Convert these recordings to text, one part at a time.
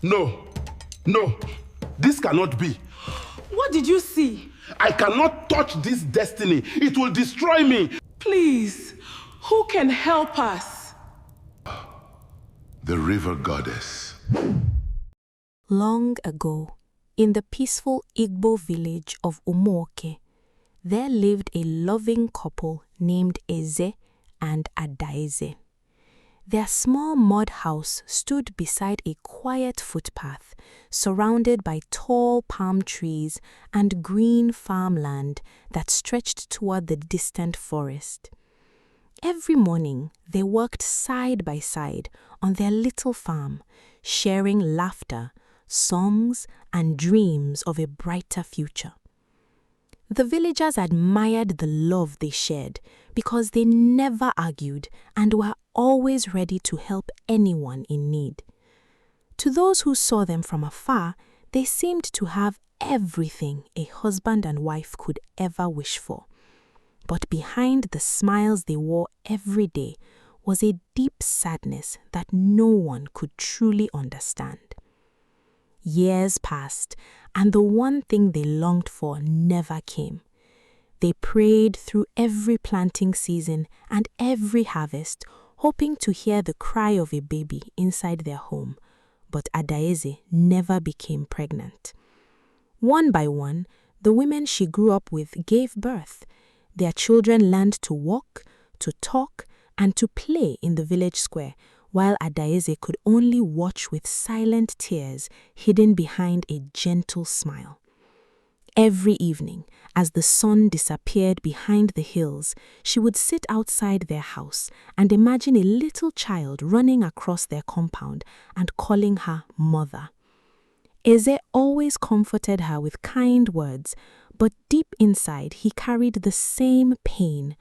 No, no, this cannot be. What did you see? I cannot touch this destiny. It will destroy me. Please, who can help us? The river goddess. Long ago, in the peaceful Igbo village of Umuoke, there lived a loving couple named Eze and Adaeze. Their small mud house stood beside a quiet footpath, surrounded by tall palm trees and green farmland that stretched toward the distant forest. Every morning, they worked side by side on their little farm, sharing laughter, songs, and dreams of a brighter future. The villagers admired the love they shared because they never argued and were always ready to help anyone in need. To those who saw them from afar, they seemed to have everything a husband and wife could ever wish for. But behind the smiles they wore every day was a deep sadness that no one could truly understand. Years passed, and the one thing they longed for never came. They prayed through every planting season and every harvest, hoping to hear the cry of a baby inside their home, but Adaeze never became pregnant. One by one, the women she grew up with gave birth. Their children learned to walk, to talk, and to play in the village square, while Adaeze could only watch with silent tears hidden behind a gentle smile. Every evening, as the sun disappeared behind the hills, she would sit outside their house and imagine a little child running across their compound and calling her mother. Eze always comforted her with kind words, but deep inside he carried the same pain,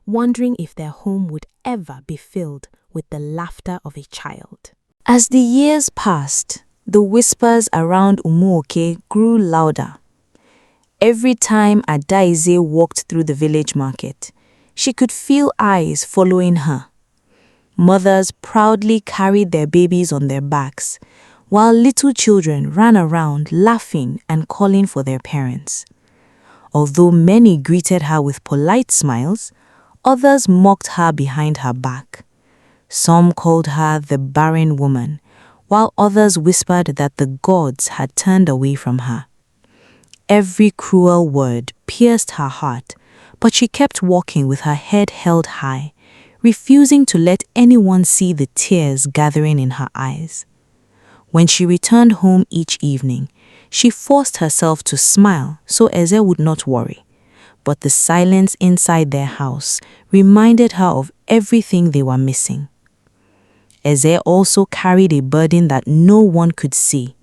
wondering if their home would ever be filled with the laughter of a child. As the years passed, the whispers around Umuoke grew louder. Every time Adaeze walked through the village market, she could feel eyes following her. Mothers proudly carried their babies on their backs, while little children ran around laughing and calling for their parents. Although many greeted her with polite smiles, others mocked her behind her back. Some called her the barren woman, while others whispered that the gods had turned away from her. Every cruel word pierced her heart, but she kept walking with her head held high, refusing to let anyone see the tears gathering in her eyes. When she returned home each evening, she forced herself to smile so Eze would not worry. But the silence inside their house reminded her of everything they were missing. Eze also carried a burden that no one could see.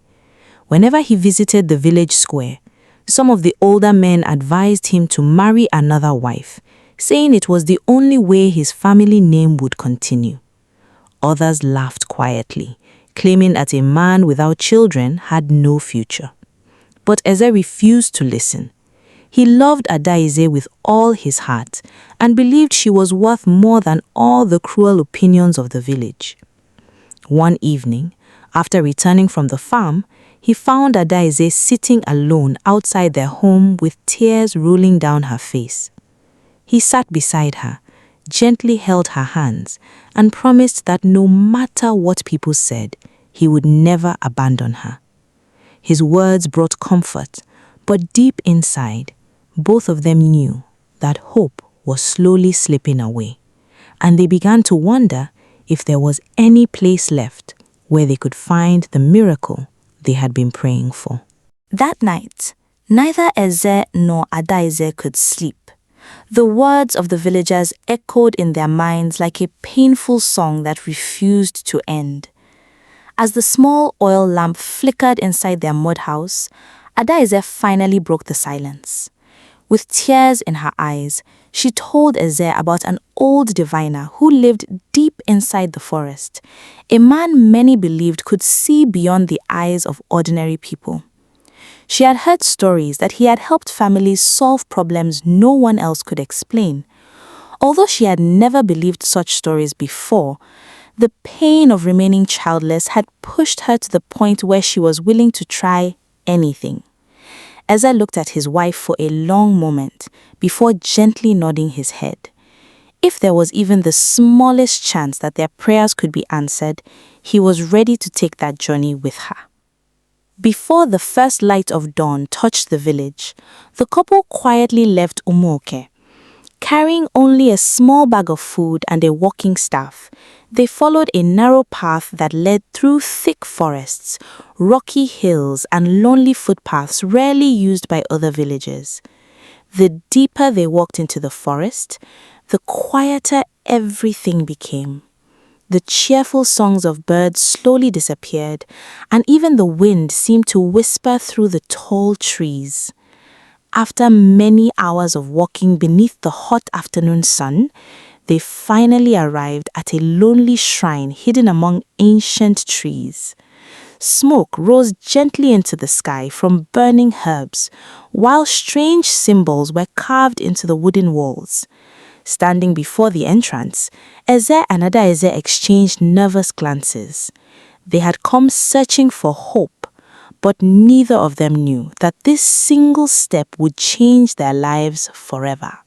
Whenever he visited the village square, some of the older men advised him to marry another wife, saying it was the only way his family name would continue. Others laughed quietly, claiming that a man without children had no future. But Eze refused to listen. He loved Adaeze with all his heart and believed she was worth more than all the cruel opinions of the village. One evening, after returning from the farm, he found Adaeze sitting alone outside their home with tears rolling down her face. He sat beside her, gently held her hands, and promised that no matter what people said, he would never abandon her. His words brought comfort, but deep inside, both of them knew that hope was slowly slipping away, and they began to wonder if there was any place left where they could find the miracle they had been praying for. That night, neither Eze nor Adaeze could sleep. The words of the villagers echoed in their minds like a painful song that refused to end. As the small oil lamp flickered inside their mud house, Adaeze finally broke the silence. With tears in her eyes, she told Eze about an old diviner who lived deep inside the forest, a man many believed could see beyond the eyes of ordinary people. She had heard stories that he had helped families solve problems no one else could explain. Although she had never believed such stories before, The pain of remaining childless had pushed her to the point where she was willing to try anything. Eze looked at his wife for a long moment before gently nodding his head. If there was even the smallest chance that their prayers could be answered, he was ready to take that journey with her. Before the first light of dawn touched the village, the couple quietly left Umoke. Carrying only a small bag of food and a walking staff, they followed a narrow path that led through thick forests, rocky hills, and lonely footpaths rarely used by other villagers. The deeper they walked into the forest, the quieter everything became. The cheerful songs of birds slowly disappeared, and even the wind seemed to whisper through the tall trees. After many hours of walking beneath the hot afternoon sun, they finally arrived at a lonely shrine hidden among ancient trees. Smoke rose gently into the sky from burning herbs, while strange symbols were carved into the wooden walls. Standing before the entrance, Eze and Adaeze exchanged nervous glances. They had come searching for hope, but neither of them knew that this single step would change their lives forever.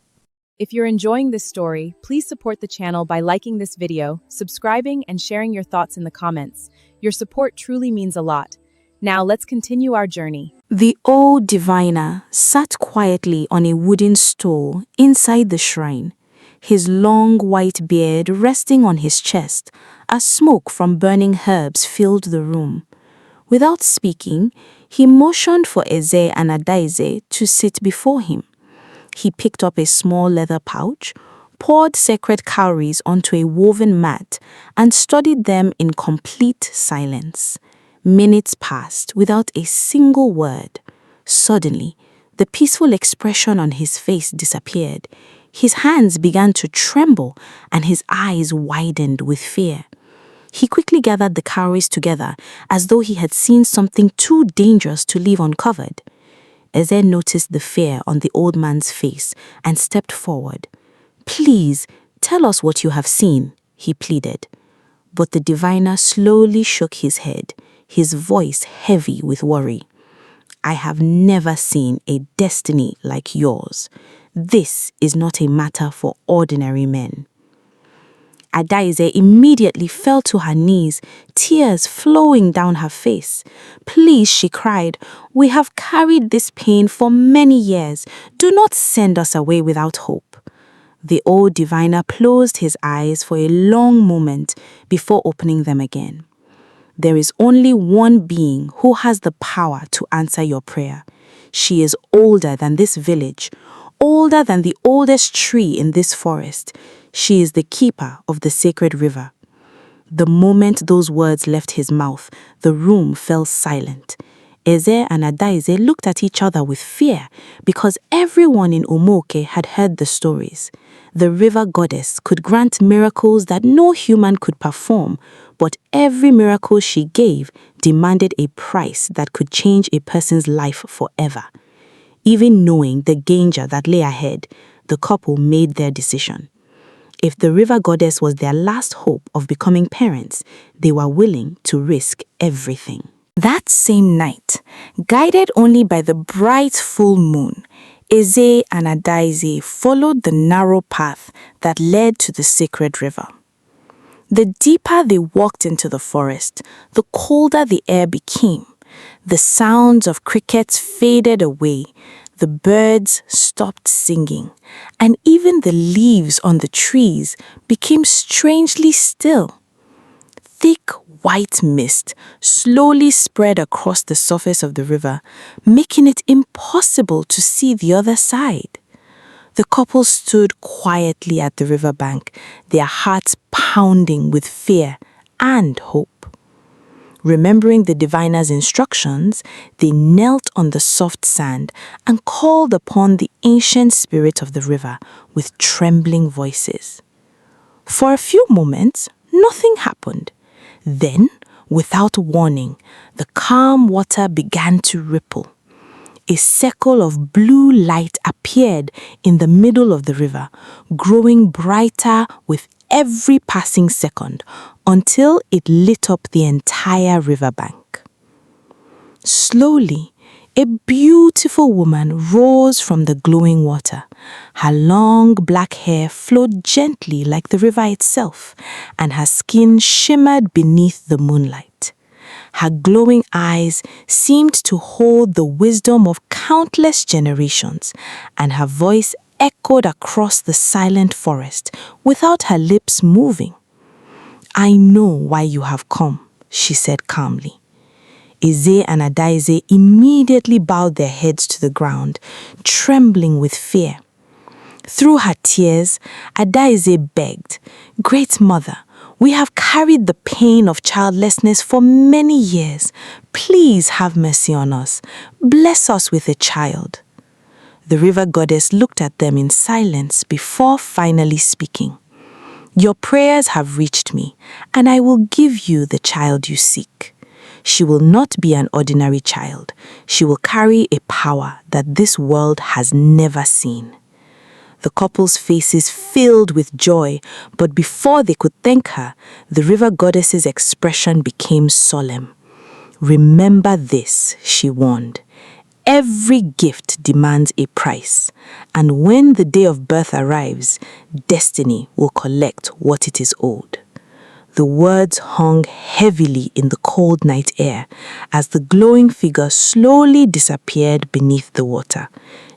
If you're enjoying this story, please support the channel by liking this video, subscribing, and sharing your thoughts in the comments. Your support truly means a lot. Now let's continue our journey. The old diviner sat quietly on a wooden stool inside the shrine, his long white beard resting on his chest as smoke from burning herbs filled the room. Without speaking, he motioned for Eze and Adaeze to sit before him. He picked up a small leather pouch, poured sacred cowries onto a woven mat, and studied them in complete silence. Minutes passed without a single word. Suddenly, the peaceful expression on his face disappeared. His hands began to tremble, and his eyes widened with fear. He quickly gathered the cowries together as though he had seen something too dangerous to leave uncovered. Eze noticed the fear on the old man's face and stepped forward. "Please, tell us what you have seen," he pleaded. But the diviner slowly shook his head, his voice heavy with worry. "I have never seen a destiny like yours. This is not a matter for ordinary men." Adaeze immediately fell to her knees, tears flowing down her face. "Please," she cried, "we have carried this pain for many years. Do not send us away without hope." The old diviner closed his eyes for a long moment before opening them again. "There is only one being who has the power to answer your prayer. She is older than this village, older than the oldest tree in this forest. She is the keeper of the sacred river." The moment those words left his mouth, the room fell silent. Eze and Adaeze looked at each other with fear because everyone in Umoke had heard the stories. The river goddess could grant miracles that no human could perform, but every miracle she gave demanded a price that could change a person's life forever. Even knowing the danger that lay ahead, the couple made their decision. If the river goddess was their last hope of becoming parents, they were willing to risk everything. That same night, guided only by the bright full moon, Eze and Adaeze followed the narrow path that led to the sacred river. The deeper they walked into the forest, the colder the air became. The sounds of crickets faded away, the birds stopped singing, and even the leaves on the trees became strangely still. Thick white mist slowly spread across the surface of the river, making it impossible to see the other side. The couple stood quietly at the riverbank, their hearts pounding with fear and hope. Remembering the diviner's instructions, they knelt on the soft sand and called upon the ancient spirit of the river with trembling voices. For a few moments, nothing happened. Then, without warning, the calm water began to ripple. A circle of blue light appeared in the middle of the river, growing brighter with every passing second until it lit up the entire riverbank. Slowly, a beautiful woman rose from the glowing water. Her long black hair flowed gently like the river itself, and her skin shimmered beneath the moonlight. Her glowing eyes seemed to hold the wisdom of countless generations, and her voice echoed across the silent forest without her lips moving. "I know why you have come," she said calmly. Eze and Adaeze immediately bowed their heads to the ground, trembling with fear. Through her tears, Adaeze begged, "Great Mother, we have carried the pain of childlessness for many years. Please have mercy on us. Bless us with a child." The river goddess looked at them in silence before finally speaking. "Your prayers have reached me, and I will give you the child you seek. She will not be an ordinary child. She will carry a power that this world has never seen." The couple's faces filled with joy, but before they could thank her, the river goddess's expression became solemn. "Remember this," she warned. "Every gift demands a price, and when the day of birth arrives, destiny will collect what it is owed." The words hung heavily in the cold night air as the glowing figure slowly disappeared beneath the water,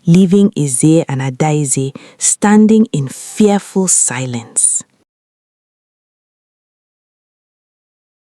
leaving Eze and Adaeze standing in fearful silence.